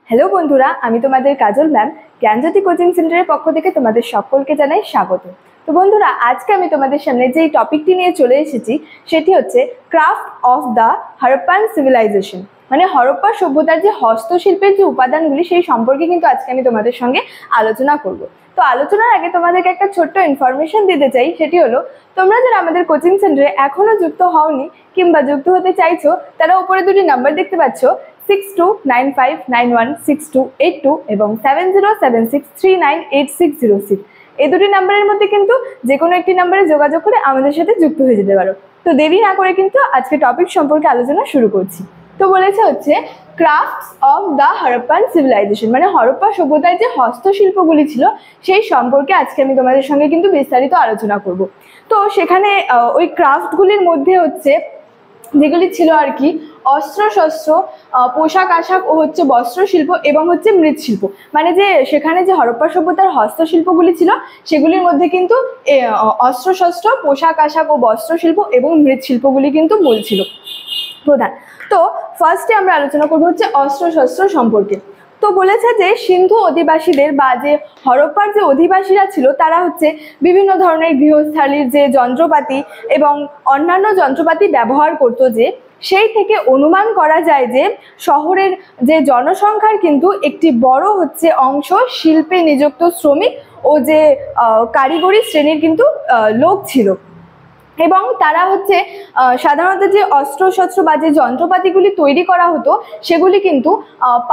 Hello বন্ধুরা, আমি তোমাদের কাজল ম্যাম জ্ঞানজ্যোতি কোচিং সেন্টারের পক্ষ থেকে তোমাদের সকলকে জানাই স্বাগত। তো বন্ধুরা, আজকে আমি তোমাদের সামনে যে টপিকটি নিয়ে চলে এসেছি সেটি হচ্ছে craft of the Harappan civilisation, মানে হরপ্পা সভ্যতার যে হস্তশিল্পের যে উপাদানগুলি সেই সম্পর্কে কিন্তু আজকে আমি তোমাদের সঙ্গে আলোচনা করব। তো আলোচনার আগে তোমাদেরকে একটা ছোট্ট ইনফরমেশন দিতে চাই, সেটি হলো তোমরা যারা আমাদের কোচিং সেন্টারে এখনো যুক্ত হওনি কিংবা যুক্ত হতে চাইছো, তারা উপরে দুটি নাম্বার দেখতে পাচ্ছ 6295916282 এবং 7076398606। এই দুটি নাম্বারের মধ্যে কিন্তু যে কোনো একটি নাম্বারে যোগাযোগ করে আমাদের সাথে যুক্ত হয়ে যেতে পারো। তো দেরি না করে কিন্তু আজকে টপিক সম্পর্কে আলোচনা শুরু করছি। তো বলেছে হচ্ছে crafts of the Harappan civilisation, মানে হরপ্পা সভ্যতার যে হস্তশিল্পগুলি ছিল সেই সম্পর্কে আজকে আমি তোমাদের সঙ্গে কিন্তু বিস্তারিত আলোচনা করব। তো সেখানে ওই ক্রাফটগুলির মধ্যে হচ্ছে যেগুলি ছিল আর কি অস্ত্রশস্ত্র, পোশাক আশাক ও হচ্ছে বস্ত্রশিল্প এবং হচ্ছে মৃৎশিল্প, মানে যে সেখানে যে হরপ্পা সভ্যতার হস্তশিল্পগুলি ছিল সেগুলির মধ্যে কিন্তু অস্ত্রশস্ত্র, পোশাক আশাক ও বস্ত্রশিল্প এবং মৃৎশিল্পগুলি কিন্তু মূল ছিল, প্রধান। তো ফার্স্টে আমরা আলোচনা করবো হচ্ছে অস্ত্রশস্ত্র সম্পর্কে। তো বলেছে যে সিন্ধু অধিবাসীদের বা যে হরপ্পার যে অধিবাসীরা ছিল তারা হচ্ছে বিভিন্ন ধরনের গৃহস্থালির যে যন্ত্রপাতি এবং অন্যান্য যন্ত্রপাতি ব্যবহার করত, যে সেই থেকে অনুমান করা যায় যে শহরের যে জনসংখ্যার কিন্তু একটি বড় হচ্ছে অংশ শিল্পে নিযুক্ত শ্রমিক ও যে কারিগরি শ্রেণীর কিন্তু লোক ছিল। এবং তারা হচ্ছে সাধারণত যে অস্ত্রশস্ত্র বা যে যন্ত্রপাতিগুলি তৈরি করা হতো সেগুলি কিন্তু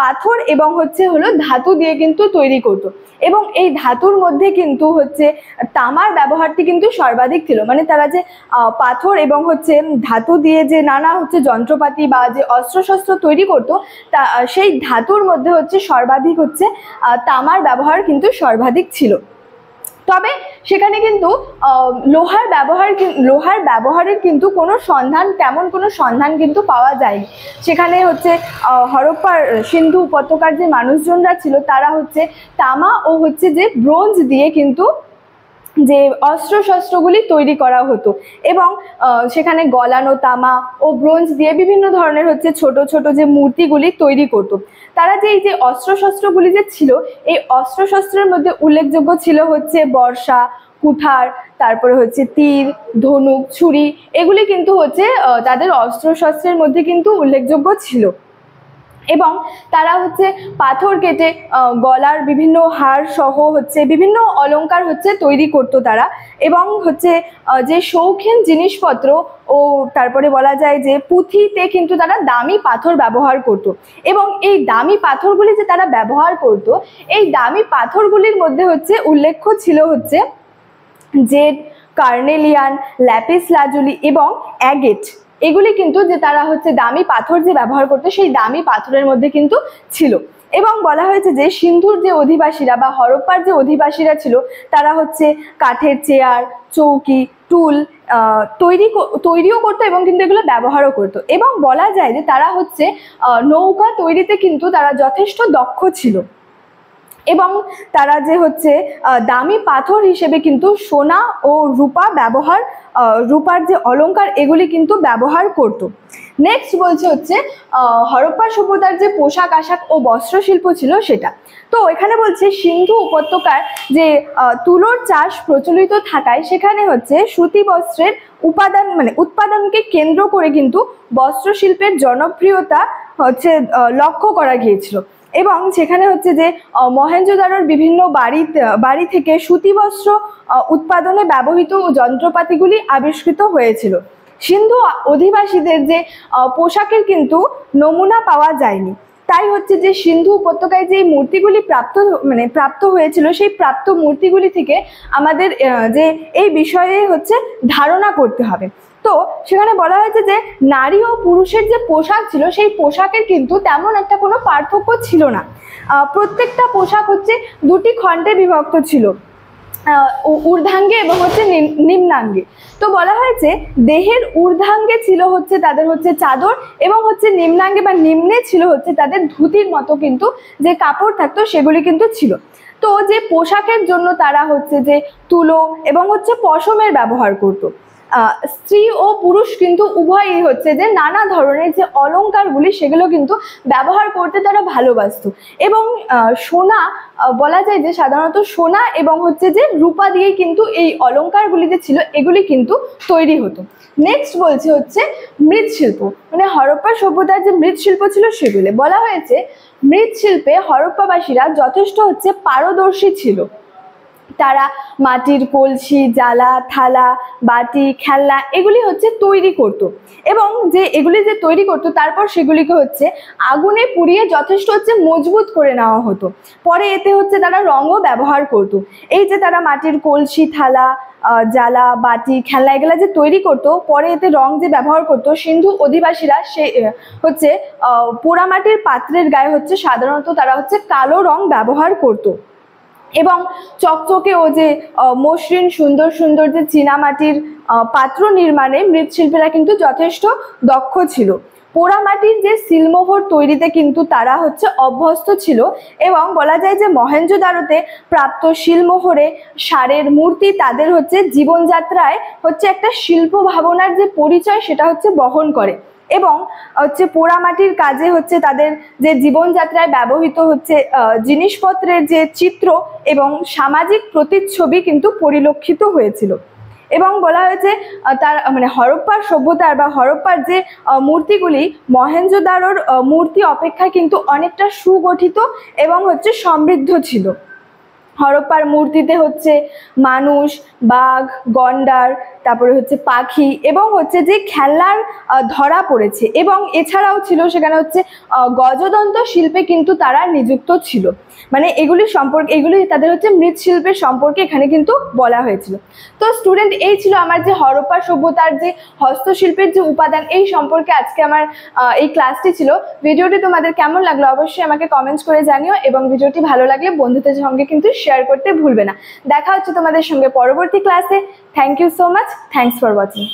পাথর এবং হলো ধাতু দিয়ে কিন্তু তৈরি করতো, এবং এই ধাতুর মধ্যে কিন্তু হচ্ছে তামার ব্যবহারটি কিন্তু সর্বাধিক ছিল। মানে তারা যে পাথর এবং হচ্ছে ধাতু দিয়ে যে নানা হচ্ছে যন্ত্রপাতি বা যে অস্ত্রশস্ত্র তৈরি করতো, তা সেই ধাতুর মধ্যে হচ্ছে সর্বাধিক হচ্ছে তামার ব্যবহার কিন্তু সর্বাধিক ছিল। তবে সেখানে কিন্তু লোহার ব্যবহারের কিন্তু কোনো সন্ধান, তেমন কোনো সন্ধান কিন্তু পাওয়া যায়নি। সেখানে হচ্ছে হরপ্পার সিন্ধু উপত্যকার যে মানুষজনরা ছিল তারা হচ্ছে তামা ও হচ্ছে যে ব্রোঞ্জ দিয়ে কিন্তু যে অস্ত্রশস্ত্রগুলি তৈরি করা হতো, এবং সেখানে গলানো তামা ও ব্রোঞ্জ দিয়ে বিভিন্ন ধরনের হচ্ছে ছোট ছোট যে মূর্তিগুলি তৈরি করতো। তারা যে এই যে অস্ত্রশস্ত্রগুলি যে ছিল, এই অস্ত্রশস্ত্রের মধ্যে উল্লেখযোগ্য ছিল হচ্ছে বর্ষা, কুঠার, তারপরে হচ্ছে তীর, ধনুক, ছুরি, এগুলি কিন্তু হচ্ছে তাদের অস্ত্রশস্ত্রের মধ্যে কিন্তু উল্লেখযোগ্য ছিল। এবং তারা হচ্ছে পাথর কেটে গলার বিভিন্ন হার সহ হচ্ছে বিভিন্ন অলংকার হচ্ছে তৈরি করতো তারা, এবং হচ্ছে যে শৌখিন জিনিসপত্র ও তারপরে বলা যায় যে পুঁথিতে কিন্তু তারা দামি পাথর ব্যবহার করত। এবং এই দামি পাথরগুলি যে তারা ব্যবহার করত, এই দামি পাথরগুলির মধ্যে হচ্ছে উল্লেখ্য ছিল হচ্ছে জেড, কার্নেলিয়ান, ল্যাপিস লাজুলি এবং অ্যাগেট। এগুলি কিন্তু যে তারা হচ্ছে দামি পাথর যে ব্যবহার করতো সেই দামি পাথরের মধ্যে কিন্তু ছিল। এবং বলা হয়েছে যে সিন্ধুর যে অধিবাসীরা বা হরপ্পার যে অধিবাসীরা ছিল তারা হচ্ছে কাঠের চেয়ার, চৌকি, টুল তৈরিও করতো এবং কিন্তু এগুলো ব্যবহারও করতো। এবং বলা যায় যে তারা হচ্ছে নৌকা তৈরিতে কিন্তু তারা যথেষ্ট দক্ষ ছিল, এবং তারা যে হচ্ছে দামি পাথর হিসেবে কিন্তু সোনা ও রূপার যে অলংকার এগুলি কিন্তু ব্যবহার করত। নেক্সট বলছে হচ্ছে হরপ্পা সভ্যতার যে পোশাক আশাক ও বস্ত্রশিল্প ছিল সেটা। তো এখানে বলছে সিন্ধু উপত্যকার যে তুলোর চাষ প্রচলিত থাকায় সেখানে হচ্ছে সুতি বস্ত্রের উৎপাদনকে কেন্দ্র করে কিন্তু বস্ত্রশিল্পের জনপ্রিয়তা হচ্ছে লক্ষ্য করা গিয়েছিল। এবং সেখানে হচ্ছে যে মহেঞ্জোদারোর বিভিন্ন বাড়ি থেকে সুতি বস্ত্র উৎপাদনে ব্যবহৃত যন্ত্রপাতিগুলি আবিষ্কৃত হয়েছিল। সিন্ধু অধিবাসীদের যে পোশাকের কিন্তু নমুনা পাওয়া যায়নি, তাই হচ্ছে যে সিন্ধু উপত্যকায় যে মূর্তিগুলি প্রাপ্ত হয়েছিল সেই প্রাপ্ত মূর্তিগুলি থেকে আমাদের যে এই বিষয়ে হচ্ছে ধারণা করতে হবে। তো সেখানে বলা হয়েছে যে নারী ও পুরুষের যে পোশাক ছিল সেই পোশাকের কিন্তু তেমন একটা কোনো পার্থক্য ছিল না। প্রত্যেকটা পোশাক হচ্ছে দুটি খণ্ডে বিভক্ত ছিল, ঊর্ধ্বাঙ্গে এবং হচ্ছে নিম্নাঙ্গে। তো বলা হয়েছে দেহের ঊর্ধ্বাঙ্গে ছিল হচ্ছে তাদের হচ্ছে চাদর, এবং হচ্ছে নিম্নাঙ্গে বা নিম্নে ছিল হচ্ছে তাদের ধুতির মতো কিন্তু যে কাপড় থাকতো সেগুলি কিন্তু ছিল। তো যে পোশাকের জন্য তারা হচ্ছে যে তুলো এবং হচ্ছে পশমের ব্যবহার করতো। স্ত্রী ও পুরুষ কিন্তু উভয়ই হচ্ছে যে নানা ধরনের যে অলংকারগুলি সেগুলো কিন্তু ব্যবহার করতে তারা ভালোবাসতো। এবং সোনা বলা যায় যে সাধারণত সোনা এবং হচ্ছে যে রূপা দিয়ে কিন্তু এই অলংকারগুলি যে ছিল এগুলি কিন্তু তৈরি হতো। নেক্সট বলছে হচ্ছে মৃৎশিল্প, মানে হরপ্পা সভ্যতার যে মৃৎশিল্প ছিল সেগুলি বলা হয়েছে মৃৎশিল্পে হরপ্পাবাসীরা যথেষ্ট হচ্ছে পারদর্শী ছিল। তারা মাটির কলসি, জালা, থালা, বাটি, খেলনা এগুলি হচ্ছে তৈরি করতো এবং যে এগুলি যে তৈরি করতো তারপর সেগুলিকে হচ্ছে আগুনে পুড়িয়ে যথেষ্ট হচ্ছে মজবুত করে নেওয়া হতো। পরে এতে হচ্ছে তারা রঙও ব্যবহার করতো। এই যে তারা মাটির কলসি, থালা, জালা, বাটি, খেলনা এগুলা যে তৈরি করতো, পরে এতে রং যে ব্যবহার করতো, সিন্ধু অধিবাসীরা সে হচ্ছে পোড়ামাটির পাত্রের গায়ে হচ্ছে সাধারণত তারা হচ্ছে কালো রং ব্যবহার করতো এবং চকচকে ও যে মসৃণ সুন্দর সুন্দর যে চীনামাটির পাত্র নির্মাণে মৃৎশিল্পীরা কিন্তু যথেষ্ট দক্ষ ছিল। পোড়ামাটির যে সিলমোহর তৈরিতে কিন্তু তারা হচ্ছে অভ্যস্ত ছিল এবং বলা যায় যে মহেঞ্জোদারোতে প্রাপ্ত শিলমোহরে ষাঁড়ের মূর্তি তাদের হচ্ছে জীবনযাত্রায় হচ্ছে একটা শিল্প ভাবনার যে পরিচয় সেটা হচ্ছে বহন করে এবং হচ্ছে পোড়ামাটির কাজে হচ্ছে তাদের যে জীবনযাত্রায় ব্যবহৃত হচ্ছে জিনিসপত্রের যে চিত্র এবং সামাজিক প্রতিচ্ছবি কিন্তু পরিলক্ষিত হয়েছিল। এবং বলা হয়েছে তার মানে হরপ্পার সভ্যতার বা হরপ্পার যে মূর্তিগুলি মহেঞ্জোদারোর মূর্তি অপেক্ষা কিন্তু অনেকটা সুগঠিত এবং হচ্ছে সমৃদ্ধ ছিল। হরপ্পার মূর্তিতে হচ্ছে মানুষ, বাঘ, গন্ডার, তারপরে হচ্ছে পাখি এবং হচ্ছে যে খেলনার ধরা পড়েছে এবং এছাড়াও ছিল সেখানে হচ্ছে গজদন্ত শিল্পে কিন্তু তারা নিযুক্ত ছিল। মানে এগুলি সম্পর্কে এগুলি তাদের হচ্ছে মৃৎশিল্পের সম্পর্কে এখানে কিন্তু বলা হয়েছিল। তো স্টুডেন্ট এই ছিল আমার যে হরপ্পা সভ্যতার যে হস্তশিল্পের যে উপাদান এই সম্পর্কে আজকে আমার এই ক্লাসটি ছিল। ভিডিওটি তোমাদের কেমন লাগলো অবশ্যই আমাকে কমেন্টস করে জানিও এবং ভিডিওটি ভালো লাগলে বন্ধুদের সঙ্গে কিন্তু শেয়ার করতে ভুলবে না। দেখা হচ্ছে তোমাদের সঙ্গে পরবর্তী ক্লাসে। Thank you so much. Thanks for watching.